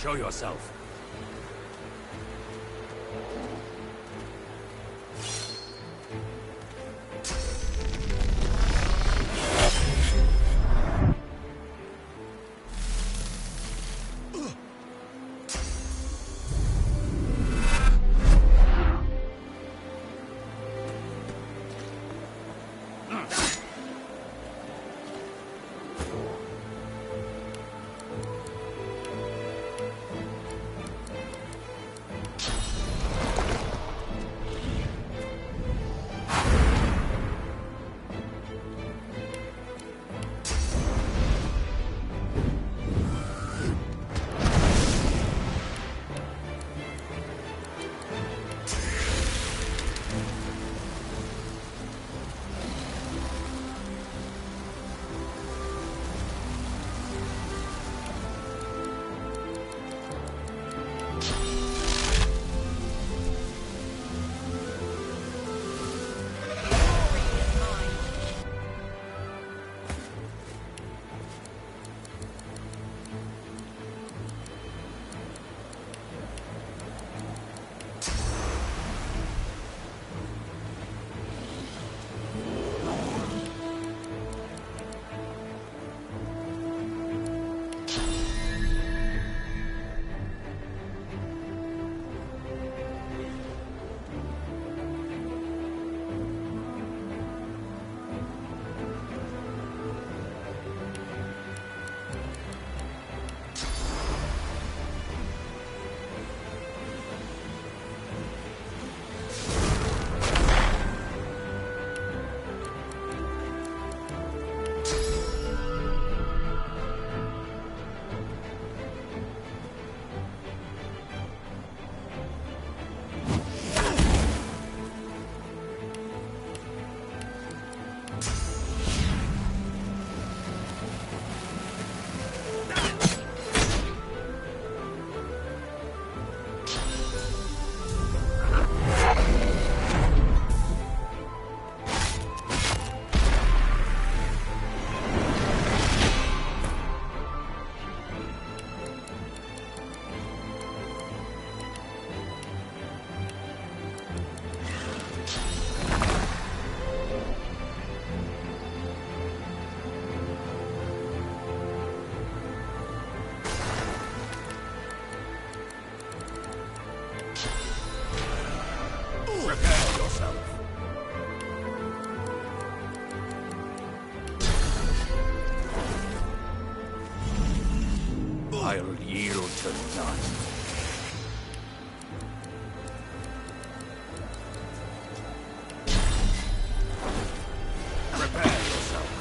Show yourself. I'll yield to none. Prepare yourself.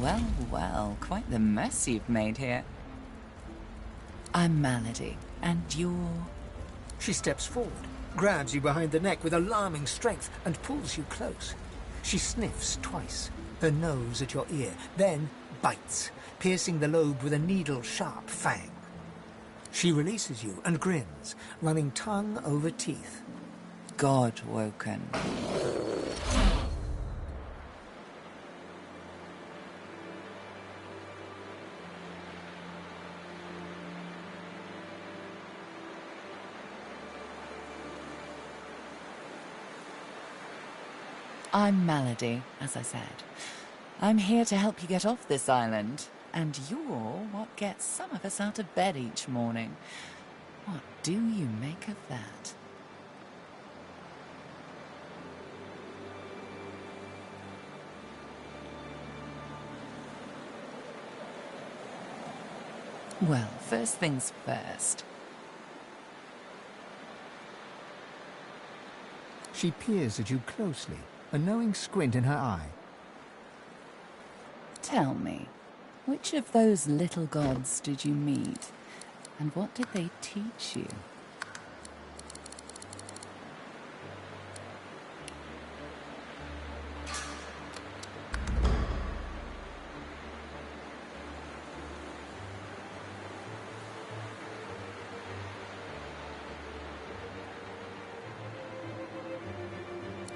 Well, well, quite the mess you've made here. I'm Malady, and you're... She steps forward, grabs you behind the neck with alarming strength, and pulls you close. She sniffs twice, her nose at your ear, then bites, piercing the lobe with a needle-sharp fang. She releases you and grins, running tongue over teeth. God-woken. I'm Malady, as I said. I'm here to help you get off this island, and you're what gets some of us out of bed each morning. What do you make of that? Well, first things first. She peers at you closely, a knowing squint in her eye. Tell me, which of those little gods did you meet, and what did they teach you?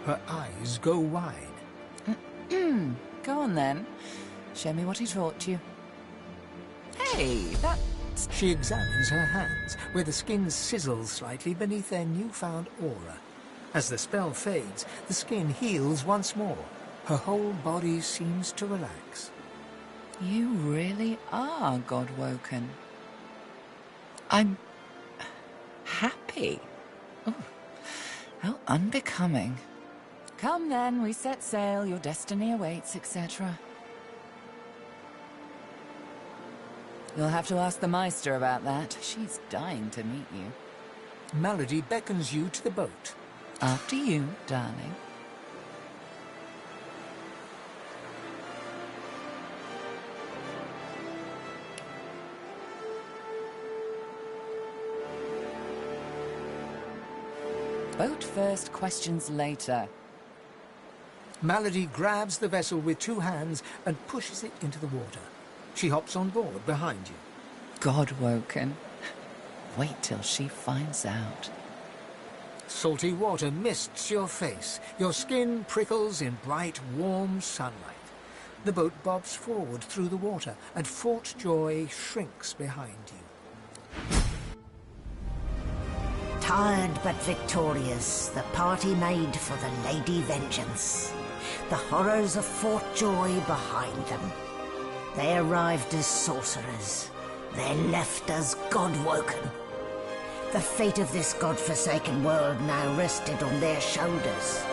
Her eyes go wide. Go on then. Show me what he taught you. Hey, that's... She examines her hands, where the skin sizzles slightly beneath their newfound aura. As the spell fades, the skin heals once more. Her whole body seems to relax. You really are God-woken. I'm... happy. Oh, how unbecoming. Come then, we set sail, your destiny awaits, etc. You'll have to ask the Meister about that. She's dying to meet you. Malady beckons you to the boat. After you, darling. Boat first, questions later. Malady grabs the vessel with two hands and pushes it into the water. She hops on board behind you. God-woken. Wait till she finds out. Salty water mists your face. Your skin prickles in bright, warm sunlight. The boat bobs forward through the water, and Fort Joy shrinks behind you. Tired but victorious, the party made for the Lady Vengeance. The horrors of Fort Joy behind them. They arrived as sorcerers. They left as God-woken. The fate of this God-forsaken world now rested on their shoulders.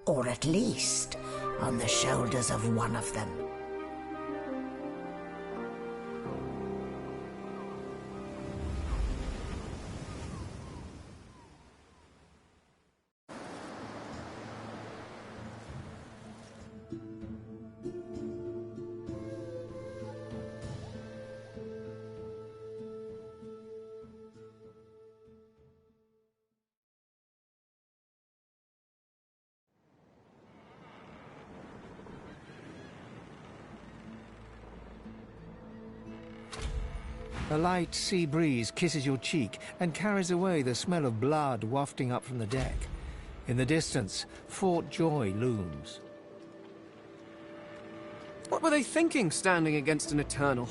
Or at least, on the shoulders of one of them. A light sea breeze kisses your cheek and carries away the smell of blood wafting up from the deck. In the distance, Fort Joy looms. What were they thinking, standing against an Eternal?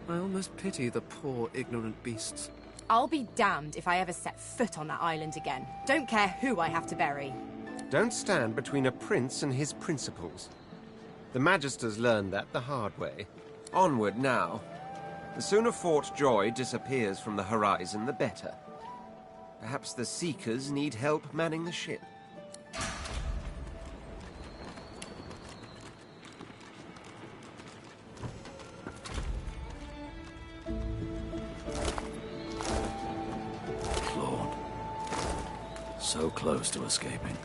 I almost pity the poor, ignorant beasts. I'll be damned if I ever set foot on that island again. Don't care who I have to bury. Don't stand between a prince and his principles. The Magisters learned that the hard way. Onward now. The sooner Fort Joy disappears from the horizon, the better. Perhaps the Seekers need help manning the ship. Claude. So close to escaping.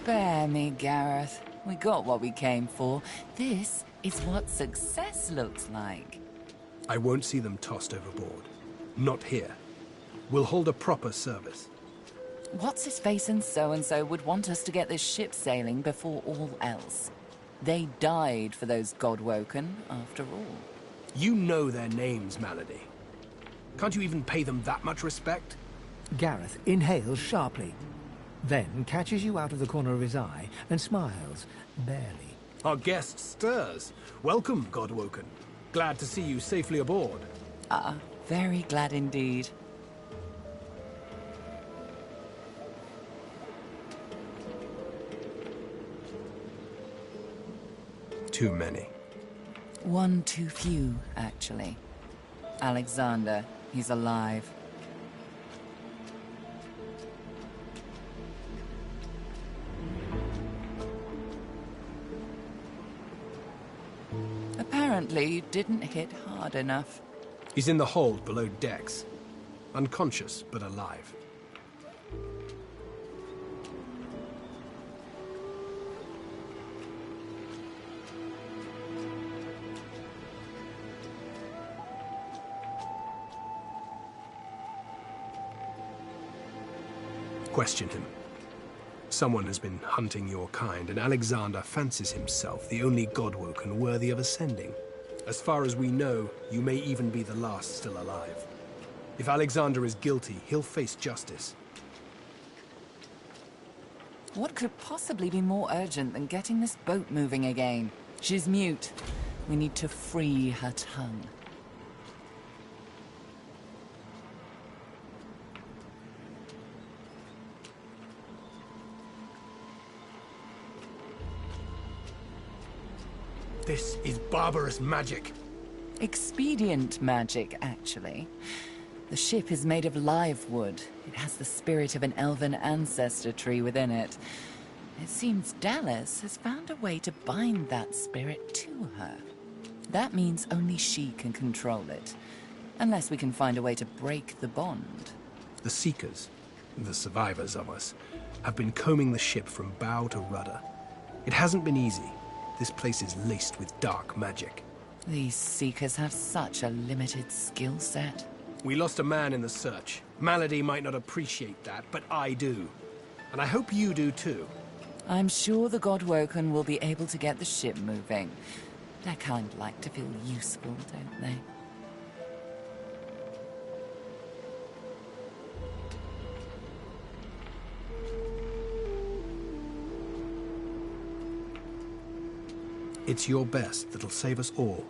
Spare me, Gareth. We got what we came for. This is what success looks like. I won't see them tossed overboard. Not here. We'll hold a proper service. What's-his-face and so-and-so would want us to get this ship sailing before all else. They died for those Godwoken, after all. You know their names, Malady. Can't you even pay them that much respect? Gareth inhales sharply, then catches you out of the corner of his eye and smiles, barely. Our guest stirs. Welcome, Godwoken. Glad to see you safely aboard. Very glad indeed. Too many. One too few, actually. Alexander, he's alive. Apparently, you didn't hit hard enough. He's in the hold below decks. Unconscious, but alive. Question him. Someone has been hunting your kind, and Alexander fancies himself the only Godwoken worthy of ascending. As far as we know, you may even be the last still alive. If Alexander is guilty, he'll face justice. What could possibly be more urgent than getting this boat moving again? She's mute. We need to free her tongue. This is barbarous magic. Expedient magic, actually. The ship is made of live wood. It has the spirit of an elven ancestor tree within it. It seems Dallas has found a way to bind that spirit to her. That means only she can control it. Unless we can find a way to break the bond. The Seekers, the survivors of us, have been combing the ship from bow to rudder. It hasn't been easy. This place is laced with dark magic. These Seekers have such a limited skill set. We lost a man in the search. Malady might not appreciate that, but I do. And I hope you do too. I'm sure the Godwoken will be able to get the ship moving. They're kind of like to feel useful, don't they? It's your best that'll save us all.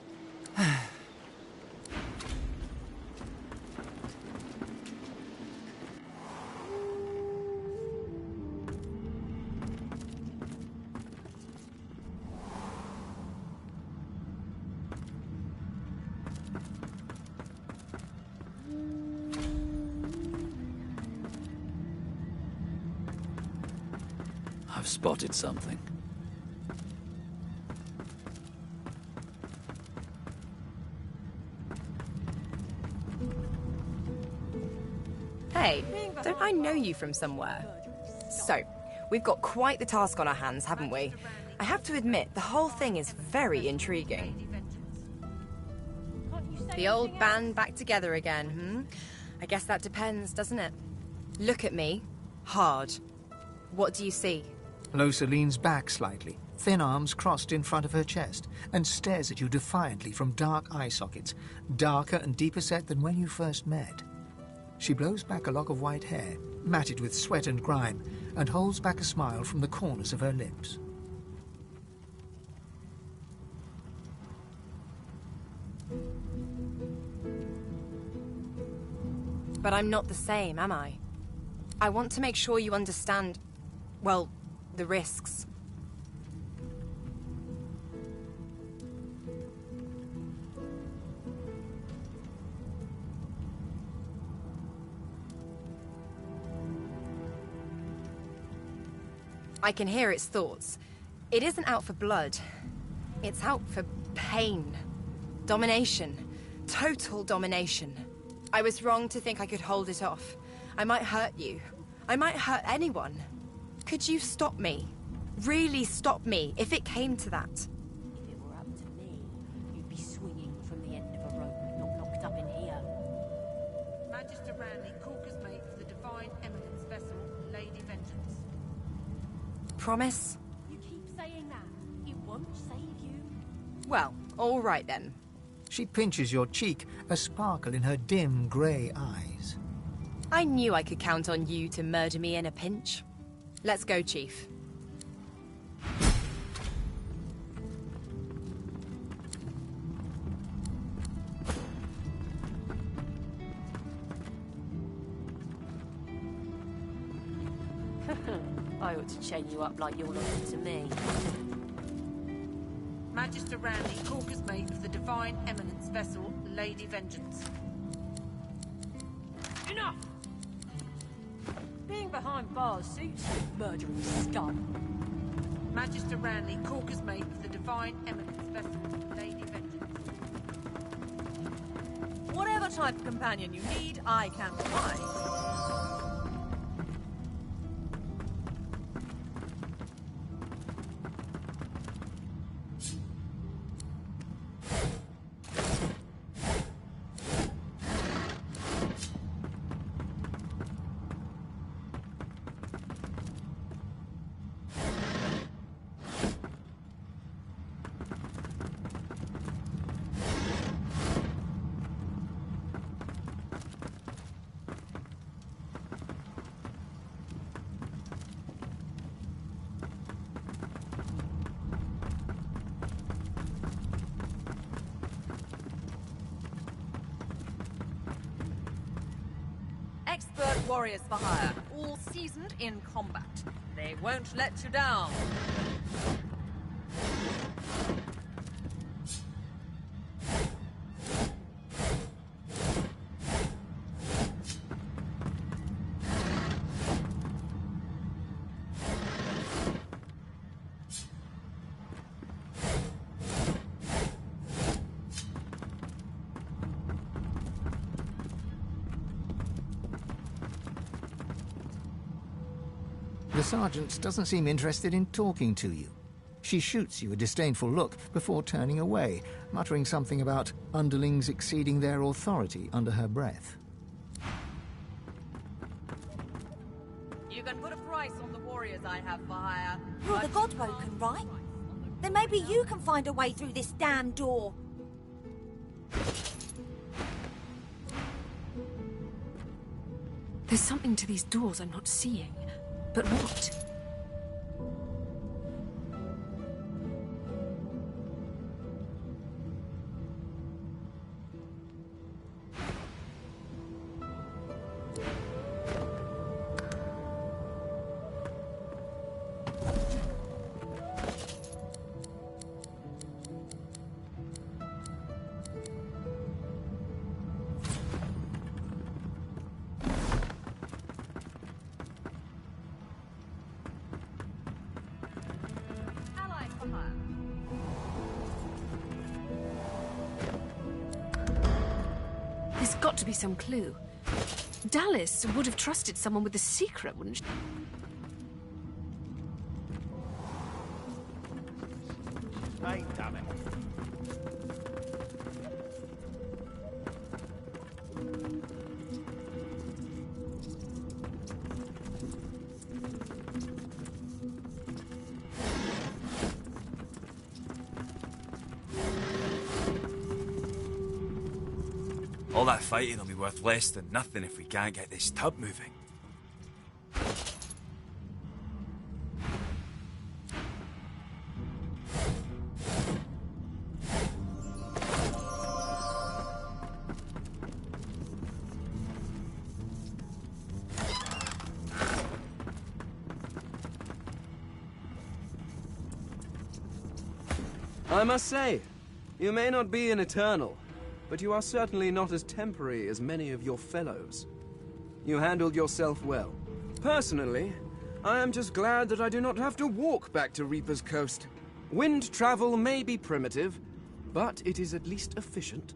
I've spotted something. Hey, don't I know you from somewhere? So, we've got quite the task on our hands, haven't we? I have to admit, the whole thing is very intriguing. The old band back together again, I guess that depends, doesn't it? Look at me. Hard. What do you see? Losa leans back slightly, thin arms crossed in front of her chest, and stares at you defiantly from dark eye sockets, darker and deeper set than when you first met. She blows back a lock of white hair, matted with sweat and grime, and holds back a smile from the corners of her lips. But I'm not the same, am I? I want to make sure you understand, well, the risks. I can hear its thoughts. It isn't out for blood. It's out for pain. Domination. Total domination. I was wrong to think I could hold it off. I might hurt you. I might hurt anyone. Could you stop me? really stop me if it came to that. If it were up to me, you'd be swinging from the end of a rope, not locked up in here. Magister Randy, Corker's mate for the Divine Eminence vessel, Lady Vengeance. Promise? You keep saying that. It won't save you. Well, all right then. She pinches your cheek, a sparkle in her dim grey eyes. I knew I could count on you to murder me in a pinch. Let's go, Chief. I ought to chain you up like you're loyal to me. Magister Randy, Corker's mate for the Divine Eminence vessel, Lady Vengeance. Enough! Being behind bars suits you, murdering scum. Magister Randy, Corker's mate for the Divine Eminence vessel, Lady Vengeance. Whatever type of companion you need, I can provide. Expert warriors for hire, all seasoned in combat. They won't let you down. The sergeant doesn't seem interested in talking to you. She shoots you a disdainful look before turning away, muttering something about underlings exceeding their authority under her breath. You can put a price on the warriors I have for hire. You're the Godwoken, right? Then maybe you can find a way through this damn door. There's something to these doors I'm not seeing. But what? There's got to be some clue. Dallas would have trusted someone with a secret, wouldn't she? Hey, damn it. All that fighting will be worth less than nothing if we can't get this tub moving. I must say, you may not be an Eternal, but you are certainly not as temporary as many of your fellows. You handled yourself well. Personally, I am just glad that I do not have to walk back to Reaper's Coast. Wind travel may be primitive, but it is at least efficient.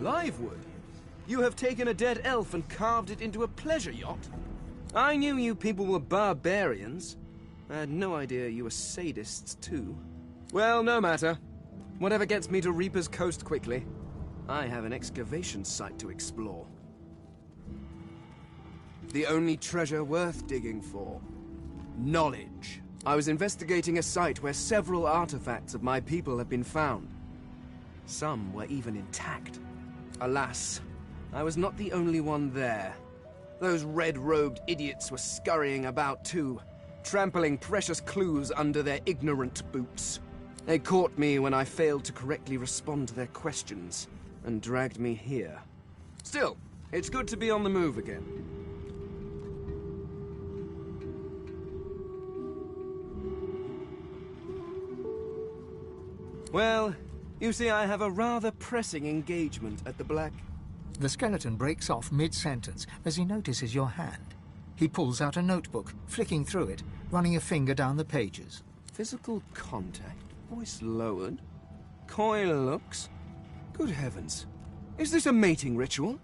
Livewood? You have taken a dead elf and carved it into a pleasure yacht? I knew you people were barbarians. I had no idea you were sadists, too. Well, no matter. Whatever gets me to Reaper's Coast quickly. I have an excavation site to explore. The only treasure worth digging for. Knowledge. I was investigating a site where several artifacts of my people have been found. Some were even intact. Alas, I was not the only one there. Those red-robed idiots were scurrying about too, trampling precious clues under their ignorant boots. They caught me when I failed to correctly respond to their questions, and dragged me here. Still, it's good to be on the move again. Well, you see, I have a rather pressing engagement at the Black... The skeleton breaks off mid-sentence as he notices your hand. He pulls out a notebook, flicking through it, running a finger down the pages. Physical contact, voice lowered, coy looks. Good heavens. Is this a mating ritual?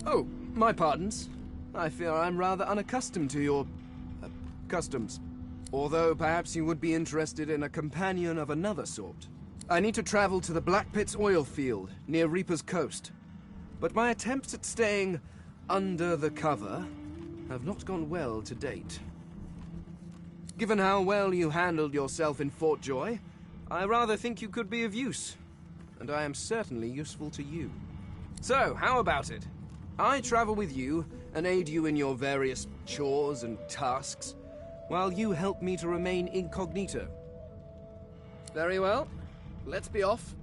Oh, my pardons. I fear I'm rather unaccustomed to your... customs. Although perhaps you would be interested in a companion of another sort. I need to travel to the Black Pit's oil field, near Reaper's Coast. But my attempts at staying under the cover have not gone well to date. Given how well you handled yourself in Fort Joy, I rather think you could be of use. And I am certainly useful to you. So, how about it? I travel with you and aid you in your various chores and tasks, while you help me to remain incognito. Very well. Let's be off.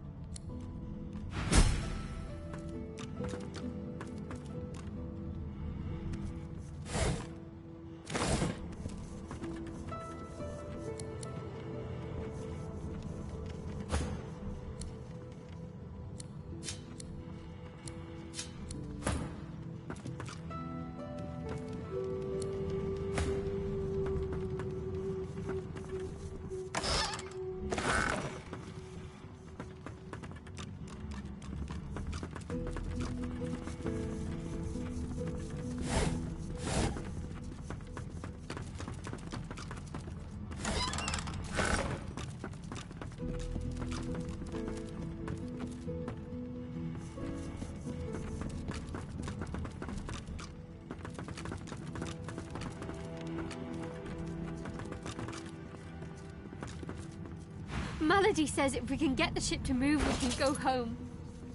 Melody says if we can get the ship to move, we can go home.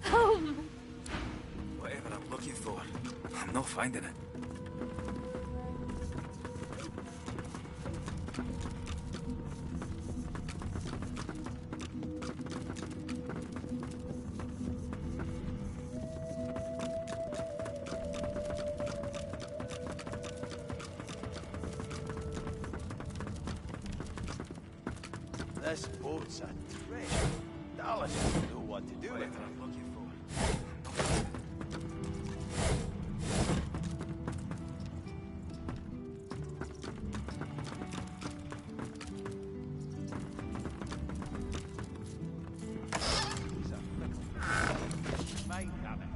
Home! Whatever I'm looking for, I'm not finding it. This boat's a treasure. Dallas doesn't know what to do with it. I'm looking for. He's a fickle. Mind have it.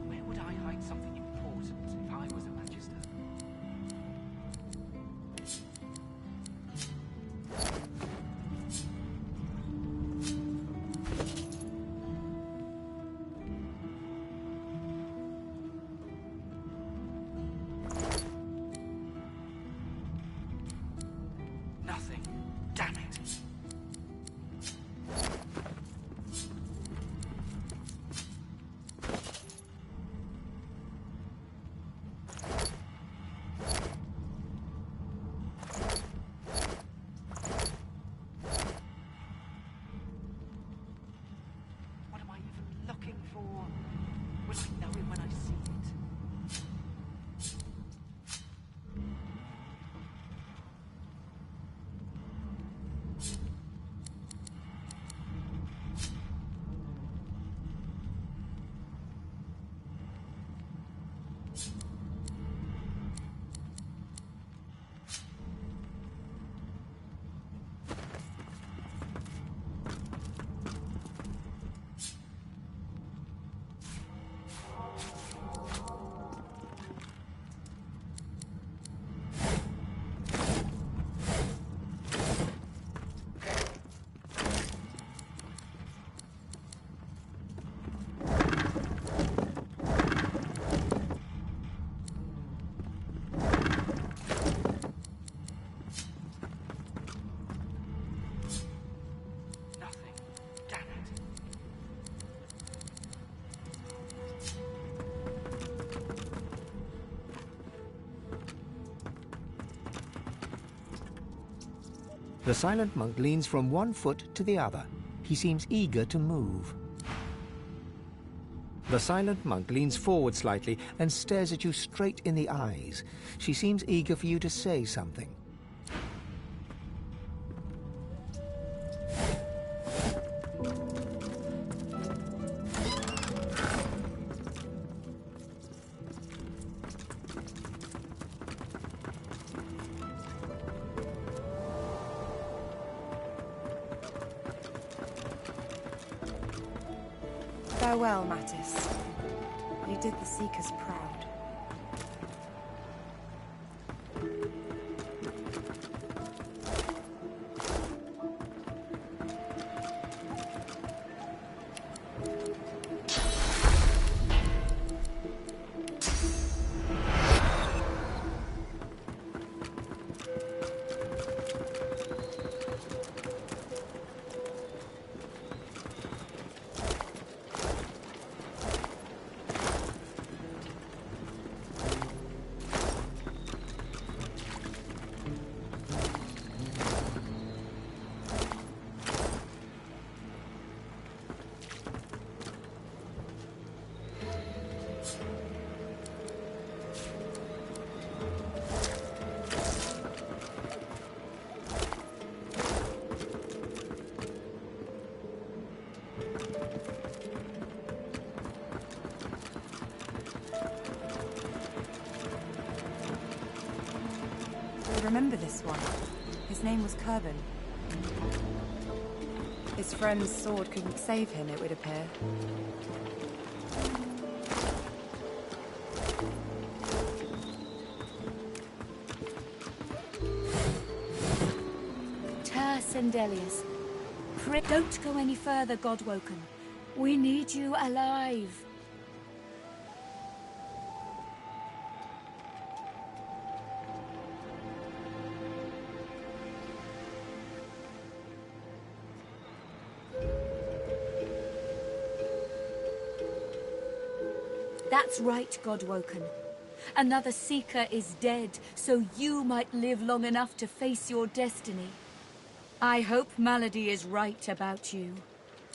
Where would I The silent monk leans from one foot to the other. He seems eager to move. The silent monk leans forward slightly and stares at you straight in the eyes. She seems eager for you to say something. Farewell, Mattis. You did the Seekers proud. I remember this one. His name was Kerbin. His friend's sword couldn't save him, it would appear. Sendelius. Don't go any further, Godwoken. We need you alive. That's right, Godwoken. Another Seeker is dead, so you might live long enough to face your destiny. I hope Malady is right about you.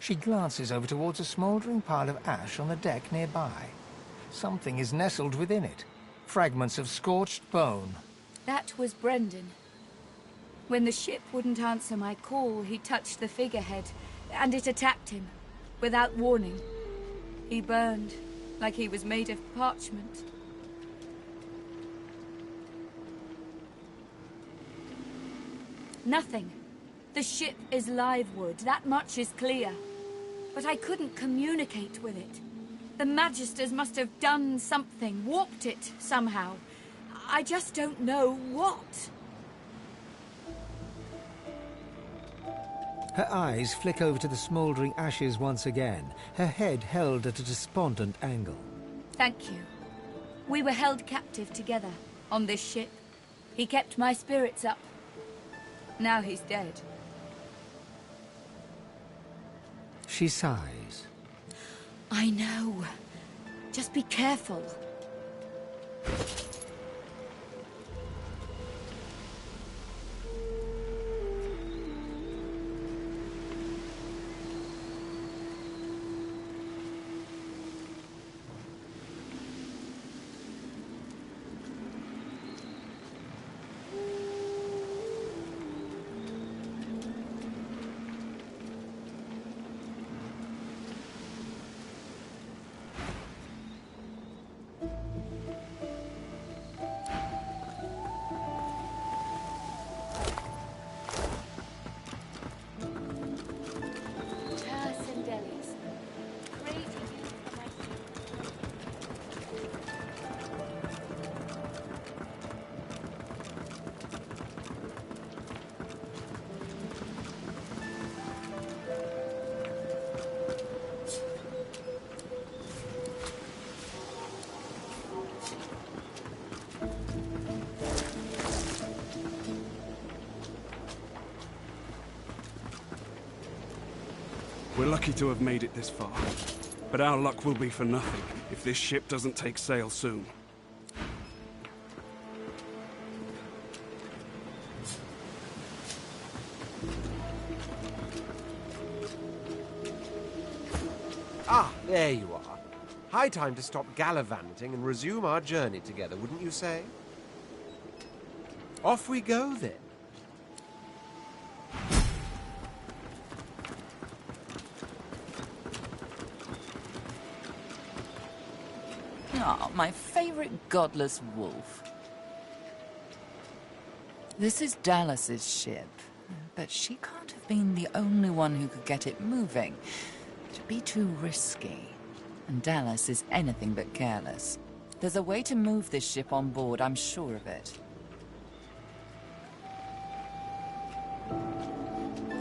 She glances over towards a smouldering pile of ash on the deck nearby. Something is nestled within it. Fragments of scorched bone. That was Brendan. When the ship wouldn't answer my call, he touched the figurehead, and it attacked him, without warning. He burned, like he was made of parchment. Nothing. The ship is live wood, that much is clear. But I couldn't communicate with it. The Magisters must have done something, warped it somehow. I just don't know what. Her eyes flick over to the smouldering ashes once again, her head held at a despondent angle. Thank you. We were held captive together, on this ship. He kept my spirits up. Now he's dead. She sighs. I know. Just be careful. We're lucky to have made it this far. But our luck will be for nothing if this ship doesn't take sail soon. Ah, there you are. High time to stop gallivanting and resume our journey together, wouldn't you say? Off we go, then. Ah, my favorite godless wolf. This is Dallas's ship, but she can't have been the only one who could get it moving. It'd be too risky, and Dallas is anything but careless. There's a way to move this ship on board, I'm sure of it.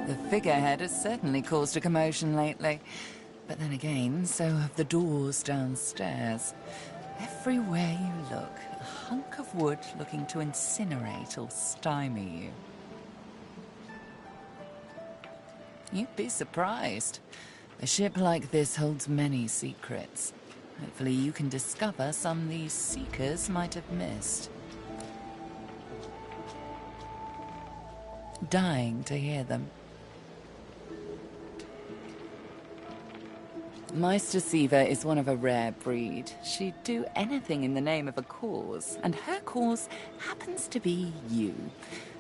The figurehead has certainly caused a commotion lately. But then again, so have the doors downstairs. Everywhere you look, a hunk of wood looking to incinerate or stymie you. You'd be surprised. A ship like this holds many secrets. Hopefully you can discover some these seekers might have missed. Dying to hear them. Meister Siva is one of a rare breed. She'd do anything in the name of a cause, and her cause happens to be you.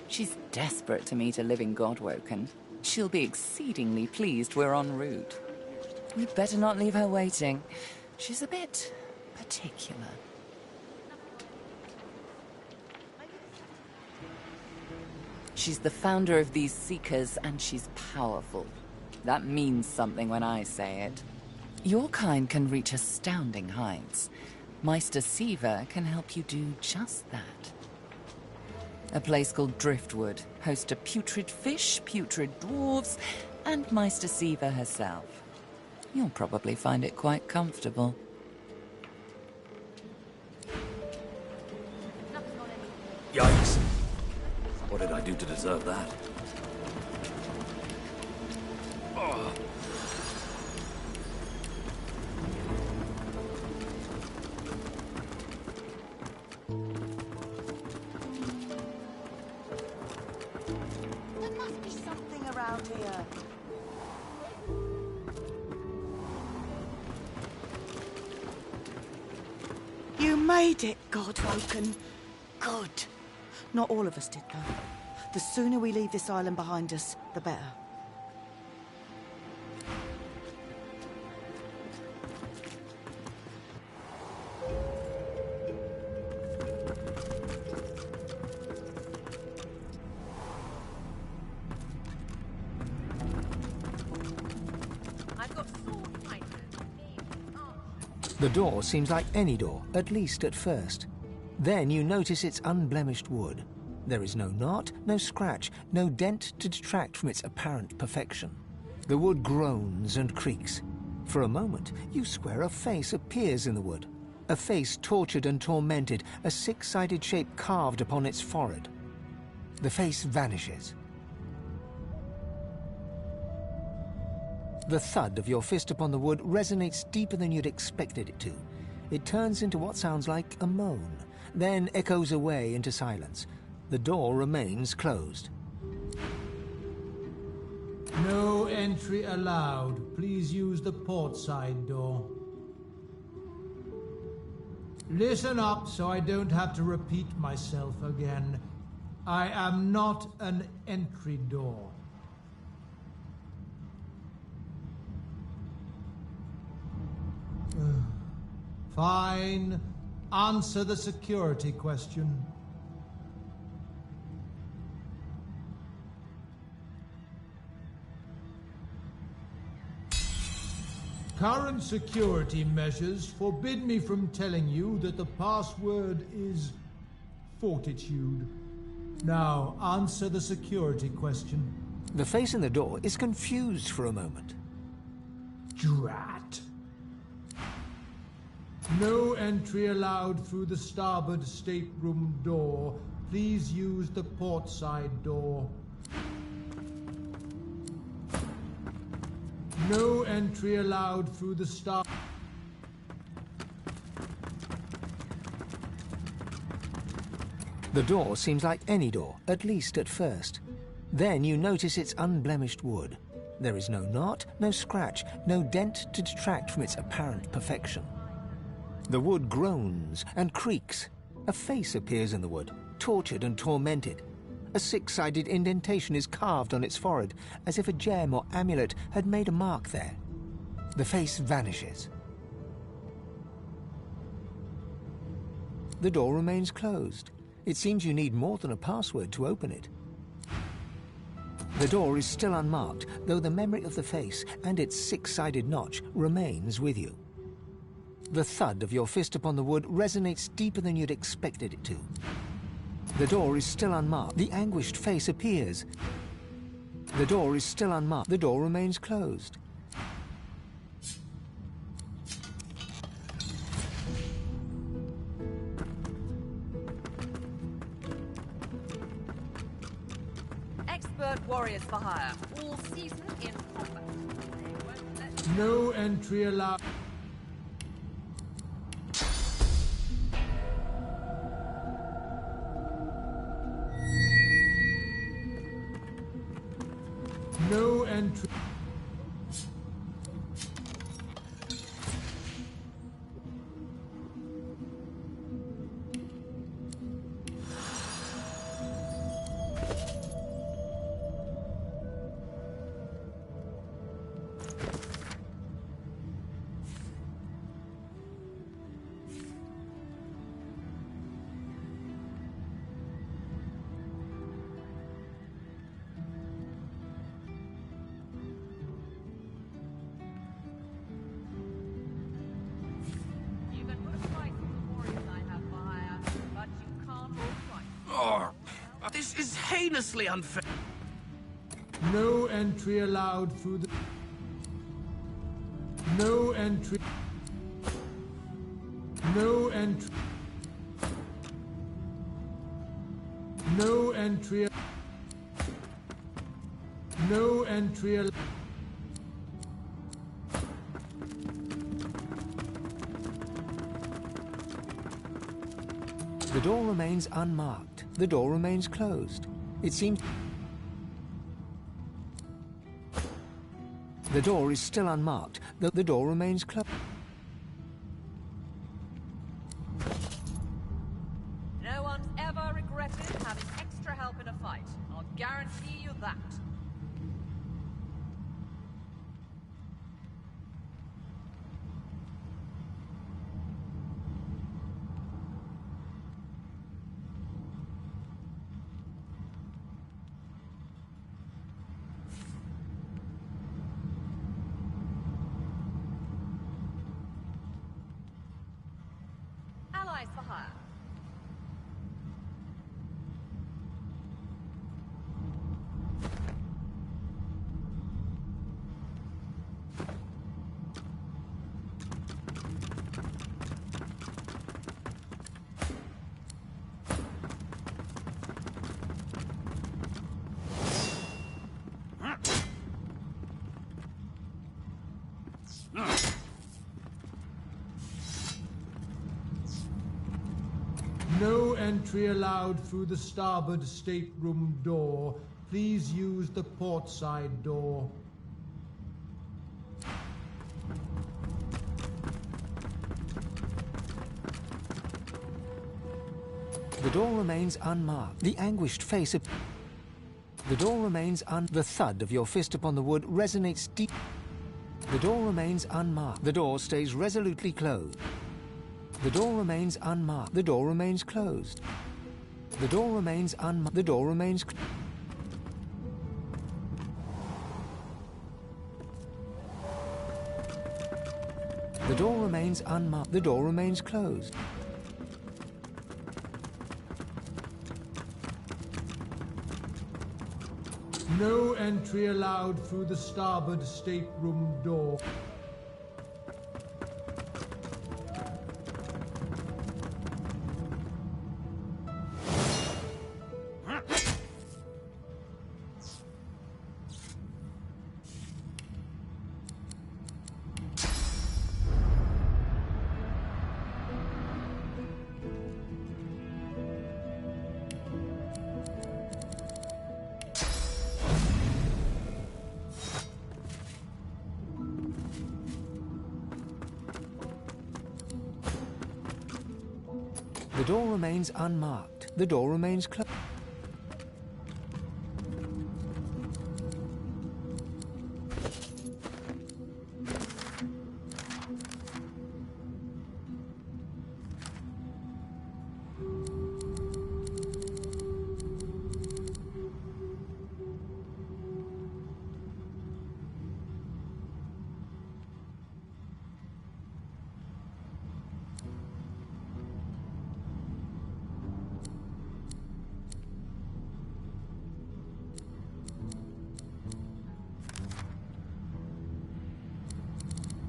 She's desperate to meet a living Godwoken. She'll be exceedingly pleased we're en route. We'd better not leave her waiting. She's a bit particular. She's the founder of these Seekers, and she's powerful. That means something when I say it. Your kind can reach astounding heights. Meister Siva can help you do just that. A place called Driftwood hosts a putrid fish, putrid dwarves, and Meister Siva herself. You'll probably find it quite comfortable. Yikes. What did I do to deserve that? Oh. There must be something around here. You made it, Godwoken. Good. Not all of us did, though. The sooner we leave this island behind us, the better. I've got sword fighters. The door seems like any door, at least at first. Then you notice it's unblemished wood. There is no knot, no scratch, no dent to detract from its apparent perfection. The wood groans and creaks. For a moment, you swear a face appears in the wood. A face tortured and tormented, a six-sided shape carved upon its forehead. The face vanishes. The thud of your fist upon the wood resonates deeper than you'd expected it to. It turns into what sounds like a moan, then echoes away into silence. The door remains closed. No entry allowed. Please use the port side door. Listen up so I don't have to repeat myself again. I am not an entry door. Fine. Answer the security question. Current security measures forbid me from telling you that the password is Fortitude. Now, answer the security question. The face in the door is confused for a moment. Drat. No entry allowed through the starboard stateroom door. Please use the port side door. No entry allowed through the star... The door seems like any door, at least at first. Then you notice it's unblemished wood. There is no knot, no scratch, no dent to detract from its apparent perfection. The wood groans and creaks. A face appears in the wood, tortured and tormented. A six-sided indentation is carved on its forehead, as if a gem or amulet had made a mark there. The face vanishes. The door remains closed. It seems you need more than a password to open it. The door is still unmarked, though the memory of the face and its six-sided notch remains with you. The thud of your fist upon the wood resonates deeper than you'd expected it to. The door is still unmarked. The anguished face appears. The door is still unmarked. The door remains closed. Expert warriors for hire, all seasoned in combat. They won't let No entry allowed. No entry. You can put a price on the warriors I have for hire, but you can't put a price. This is heinously unfair. No entry allowed through the... No entry... No entry... No entry... No entry... The door remains unmarked. The door remains closed. It seems... The door is still unmarked. The door remains closed. No one's ever regretted having extra help in a fight. I'll guarantee you that. Allies for hire. No entry allowed through the starboard stateroom door. Please use the port side door. The door remains unmarked. The anguished face... The door remains The thud of your fist upon the wood resonates deep... The door remains unmarked. The door stays resolutely closed. The door remains unmarked. The door remains closed. The door remains unmarked. The door remains... The door remains unmarked. The door remains closed. No entry allowed through the starboard stateroom door. The door remains unmarked. The door remains closed.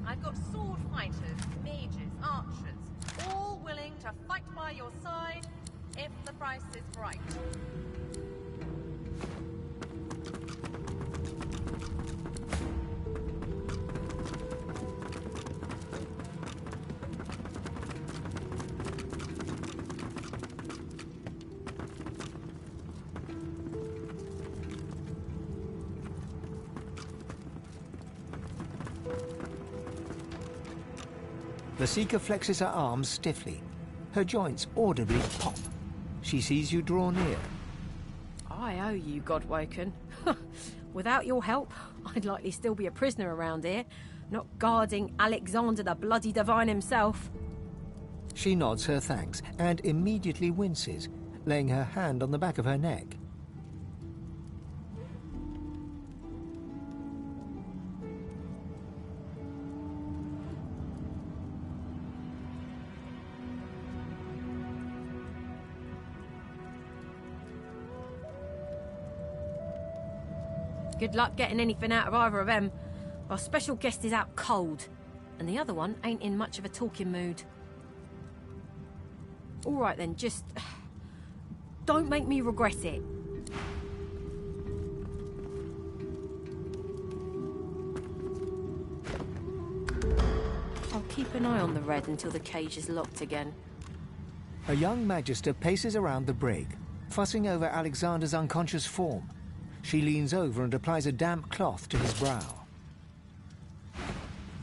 I've got sword fighters, mages, archers, all willing to fight by your side if the price is right. The Seeker flexes her arms stiffly. Her joints audibly pop. She sees you draw near. I owe you, Godwoken. Without your help, I'd likely still be a prisoner around here, not guarding Alexander the bloody Divine himself. She nods her thanks and immediately winces, laying her hand on the back of her neck. Good luck getting anything out of either of them. Our special guest is out cold, and the other one ain't in much of a talking mood. All right then, just don't make me regret it. I'll keep an eye on the red until the cage is locked again. A young magister paces around the brig, fussing over Alexander's unconscious form. She leans over and applies a damp cloth to his brow.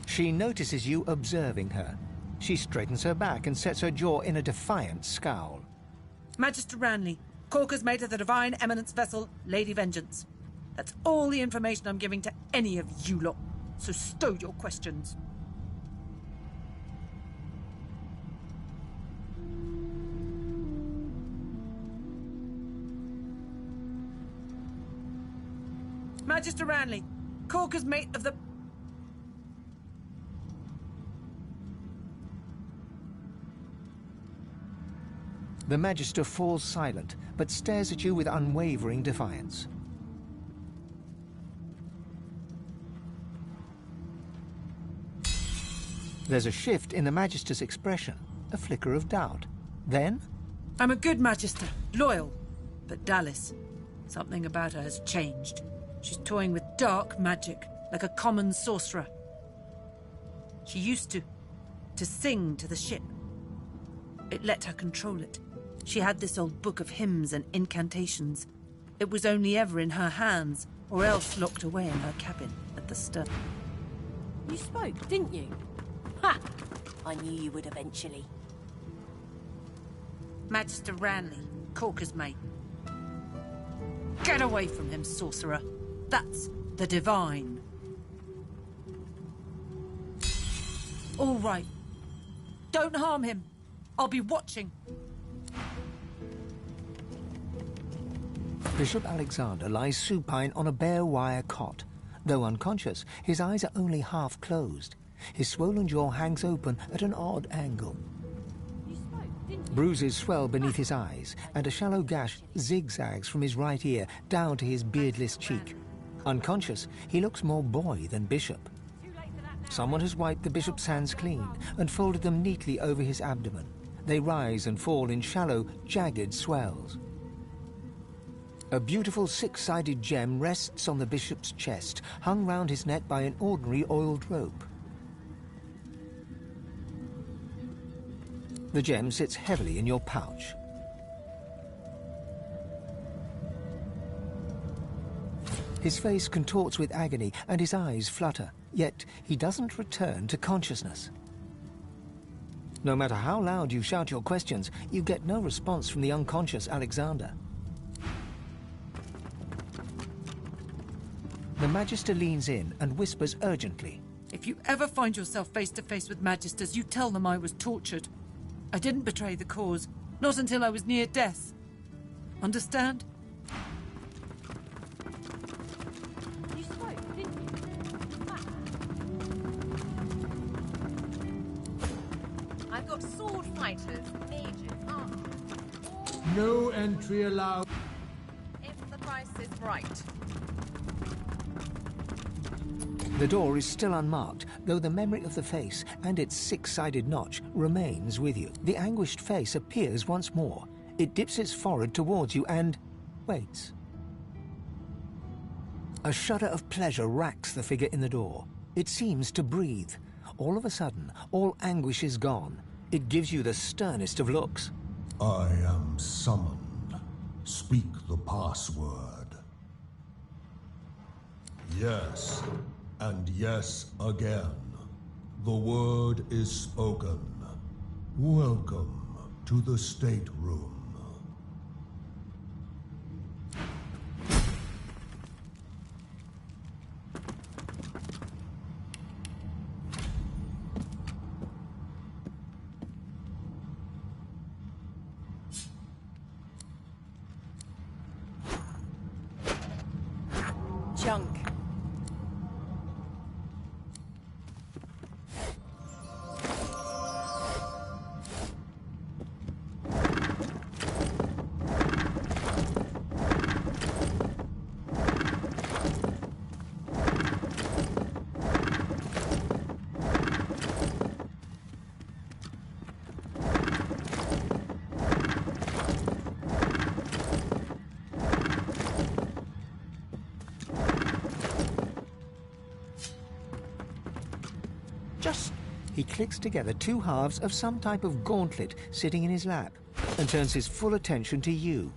She notices you observing her. She straightens her back and sets her jaw in a defiant scowl. Magister Ranley, Corker's mate of the Divine Eminence vessel, Lady Vengeance. That's all the information I'm giving to any of you lot, so stow your questions. Magister Ranley, Corker's mate of the... The Magister falls silent, but stares at you with unwavering defiance. There's a shift in the Magister's expression, a flicker of doubt. Then... I'm a good Magister, loyal, but Dallas, something about her has changed. She's toying with dark magic, like a common sorcerer. She used to sing to the ship. It let her control it. She had this old book of hymns and incantations. It was only ever in her hands, or else locked away in her cabin at the stern. You spoke, didn't you? Ha! I knew you would eventually. Magister Ranley, Corker's mate. Get away from him, sorcerer. That's the Divine. All right. Don't harm him. I'll be watching. Bishop Alexander lies supine on a bare wire cot. Though unconscious, his eyes are only half closed. His swollen jaw hangs open at an odd angle. Bruises swell beneath his eyes, and a shallow gash zigzags from his right ear down to his beardless cheek. Unconscious, he looks more boy than bishop. Someone has wiped the bishop's hands clean and folded them neatly over his abdomen. They rise and fall in shallow, jagged swells. A beautiful six-sided gem rests on the bishop's chest, hung round his neck by an ordinary oiled rope. The gem sits heavily in your pouch. His face contorts with agony and his eyes flutter, yet he doesn't return to consciousness. No matter how loud you shout your questions, you get no response from the unconscious Alexander. The Magister leans in and whispers urgently. If you ever find yourself face to face with Magisters, you tell them I was tortured. I didn't betray the cause, not until I was near death. Understand? You spoke, didn't you? I've got sword fighters, mages, archers. No entry allowed. If the price is right. The door is still unmarked, though the memory of the face and its six-sided notch remains with you. The anguished face appears once more. It dips its forehead towards you and waits. A shudder of pleasure racks the figure in the door. It seems to breathe. All of a sudden, all anguish is gone. It gives you the sternest of looks. I am summoned. Speak the password. Yes, and yes again. The word is spoken. Welcome to the stateroom. Junk. He clicks together two halves of some type of gauntlet sitting in his lap and turns his full attention to you.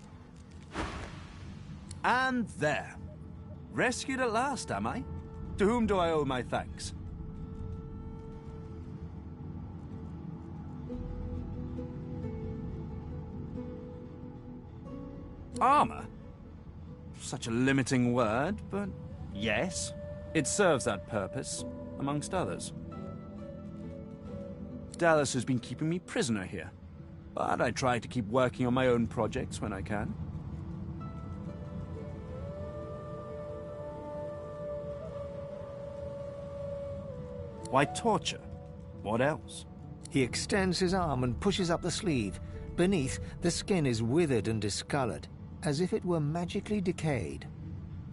And there. Rescued at last, am I? To whom do I owe my thanks? Armor? Such a limiting word, but yes, it serves that purpose, amongst others. Dallas has been keeping me prisoner here, but I try to keep working on my own projects when I can. Why torture? What else? He extends his arm and pushes up the sleeve. Beneath, the skin is withered and discolored, as if it were magically decayed.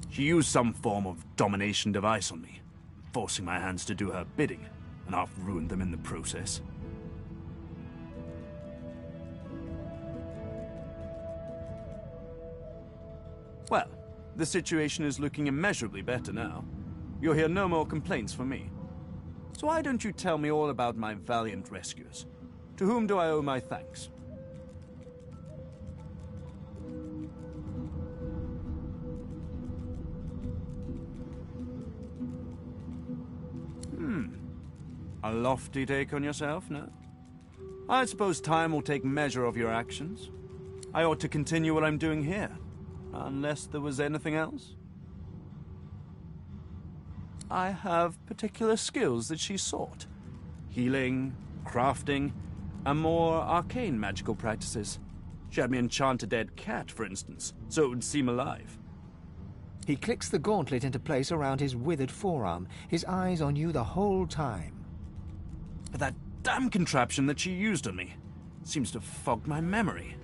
She used some form of domination device on me, forcing my hands to do her bidding, and half ruined them in the process. Well, the situation is looking immeasurably better now. You'll hear no more complaints from me. So why don't you tell me all about my valiant rescuers? To whom do I owe my thanks? A lofty take on yourself, no? I suppose time will take measure of your actions. I ought to continue what I'm doing here, unless there was anything else. I have particular skills that she sought. Healing, crafting, and more arcane magical practices. She had me enchant a dead cat, for instance, so it would seem alive. He clicks the gauntlet into place around his withered forearm, his eyes on you the whole time. But that damn contraption that she used on me seems to have fogged my memory.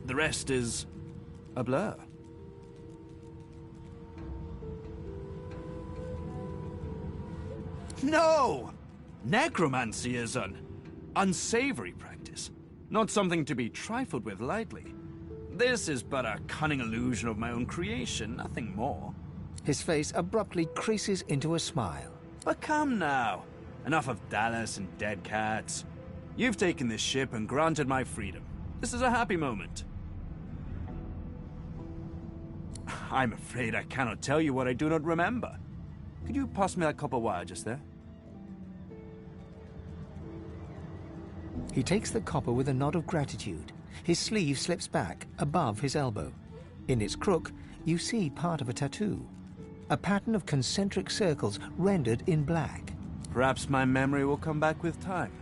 The rest is a blur. No! Necromancy is an unsavory practice, not something to be trifled with lightly. This is but a cunning illusion of my own creation, nothing more. His face abruptly creases into a smile. But come now. Enough of Dallas and dead cats. You've taken this ship and granted my freedom. This is a happy moment. I'm afraid I cannot tell you what I do not remember. Could you pass me that copper wire just there? He takes the copper with a nod of gratitude. His sleeve slips back, above his elbow. In its crook, you see part of a tattoo. A pattern of concentric circles rendered in black. Perhaps my memory will come back with time.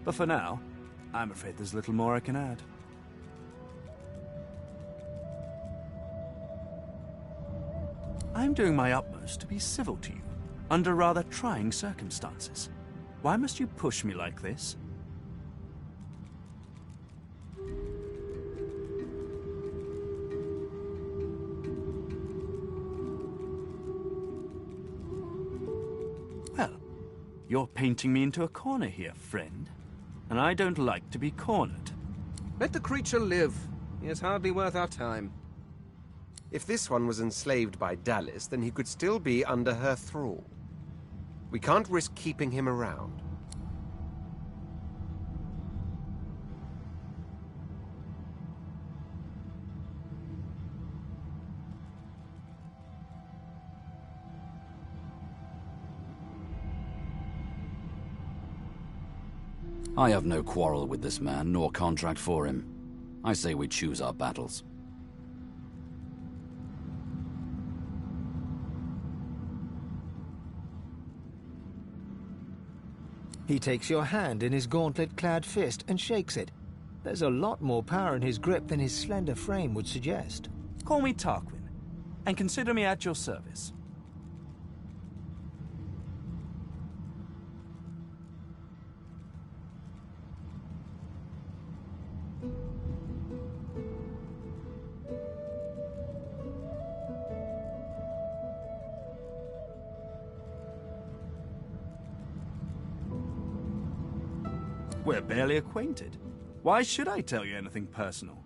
But for now, I'm afraid there's little more I can add. I'm doing my utmost to be civil to you, under rather trying circumstances. Why must you push me like this? Well, you're painting me into a corner here, friend. And I don't like to be cornered. Let the creature live. He is hardly worth our time. If this one was enslaved by Dallis, then he could still be under her thrall. We can't risk keeping him around. I have no quarrel with this man, nor contract for him. I say we choose our battles. He takes your hand in his gauntlet-clad fist and shakes it. There's a lot more power in his grip than his slender frame would suggest. Call me Tarquin, and consider me at your service. We're barely acquainted. Why should I tell you anything personal?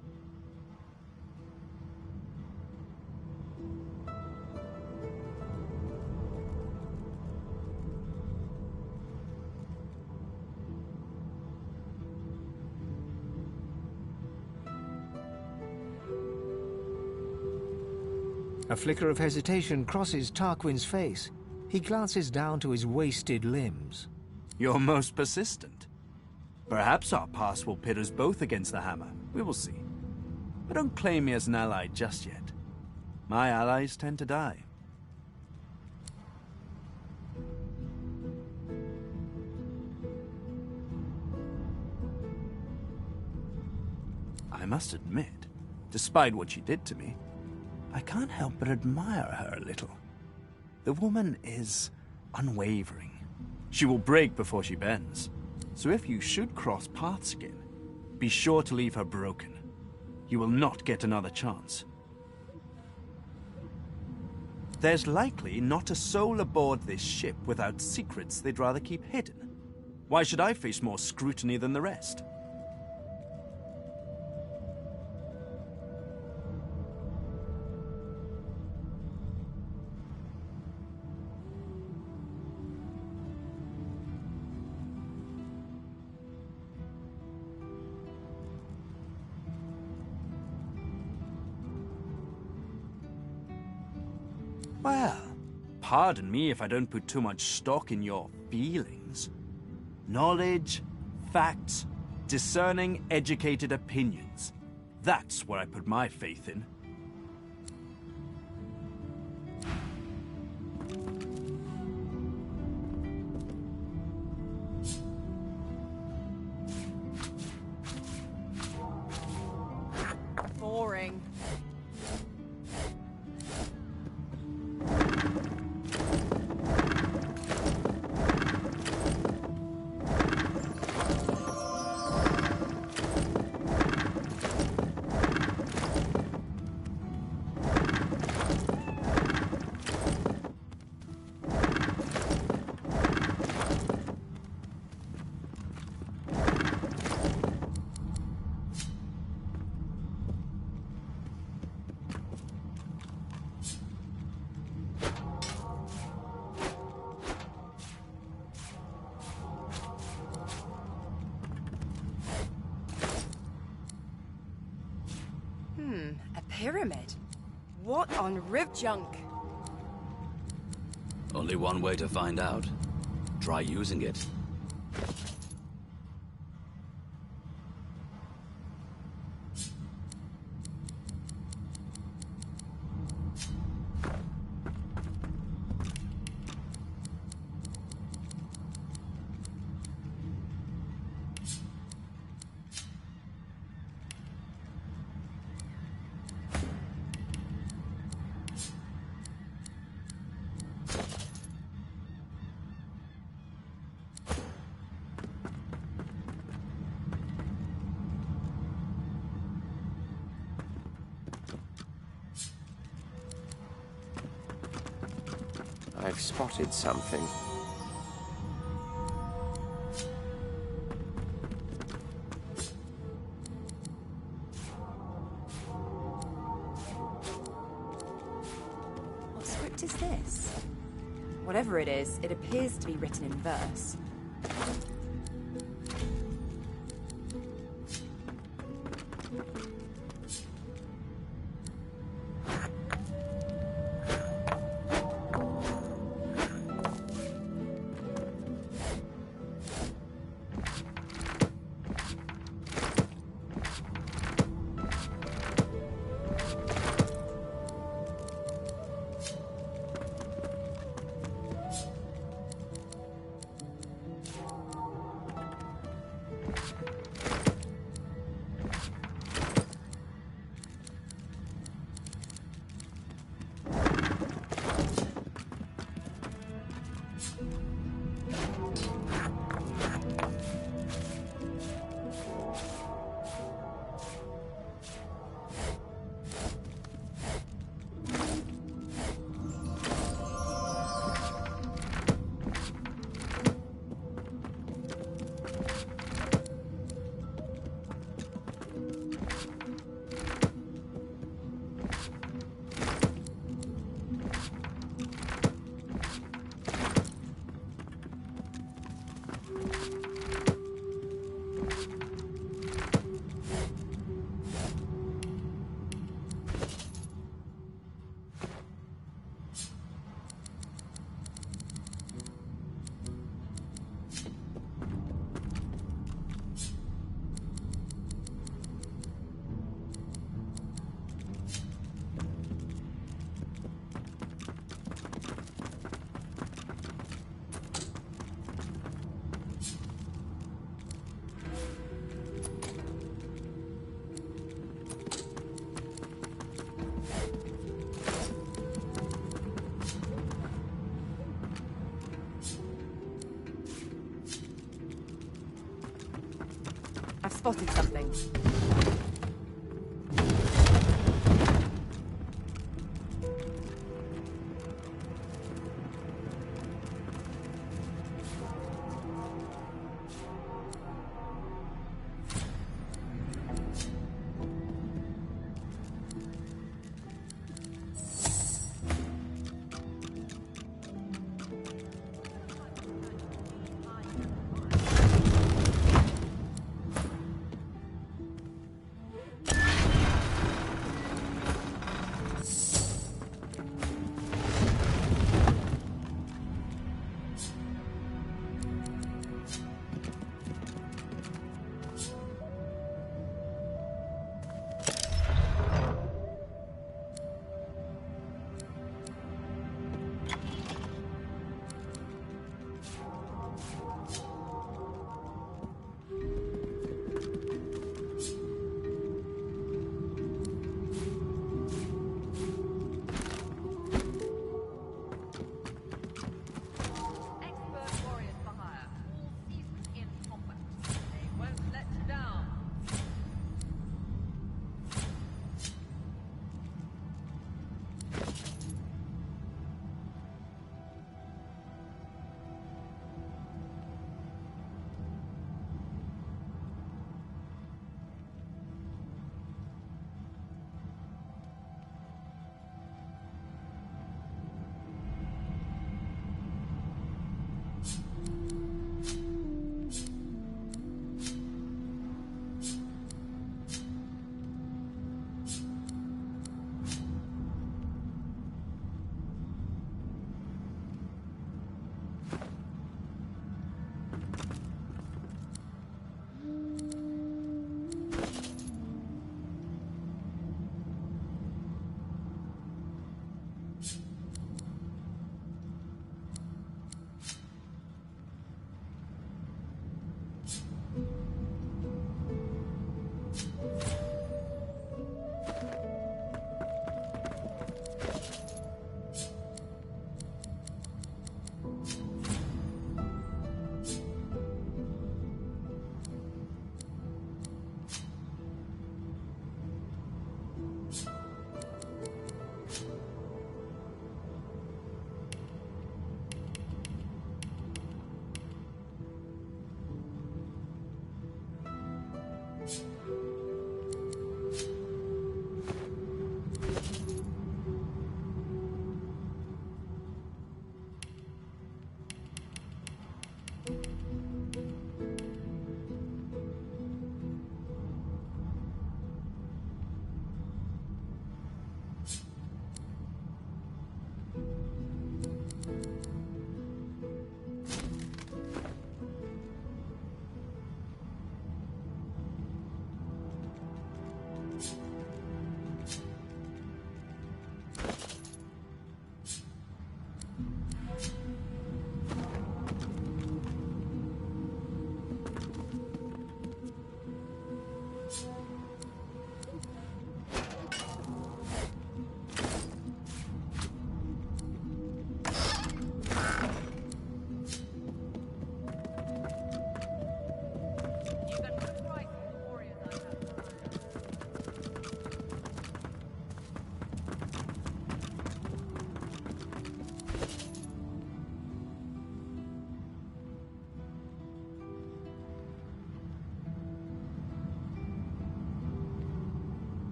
A flicker of hesitation crosses Tarquin's face. He glances down to his wasted limbs. You're most persistent. Perhaps our past will pit us both against the hammer. We will see. But don't claim me as an ally just yet. My allies tend to die. I must admit, despite what she did to me, I can't help but admire her a little. The woman is unwavering. She will break before she bends. So if you should cross paths again, be sure to leave her broken. You will not get another chance. There's likely not a soul aboard this ship without secrets they'd rather keep hidden. Why should I face more scrutiny than the rest? Well, pardon me if I don't put too much stock in your feelings. Knowledge, facts, discerning, educated opinions. That's where I put my faith in. Boring. A pyramid? What on junk? Only one way to find out. Try using it. I've spotted something. What script is this? Whatever it is, it appears to be written in verse. I've spotted something.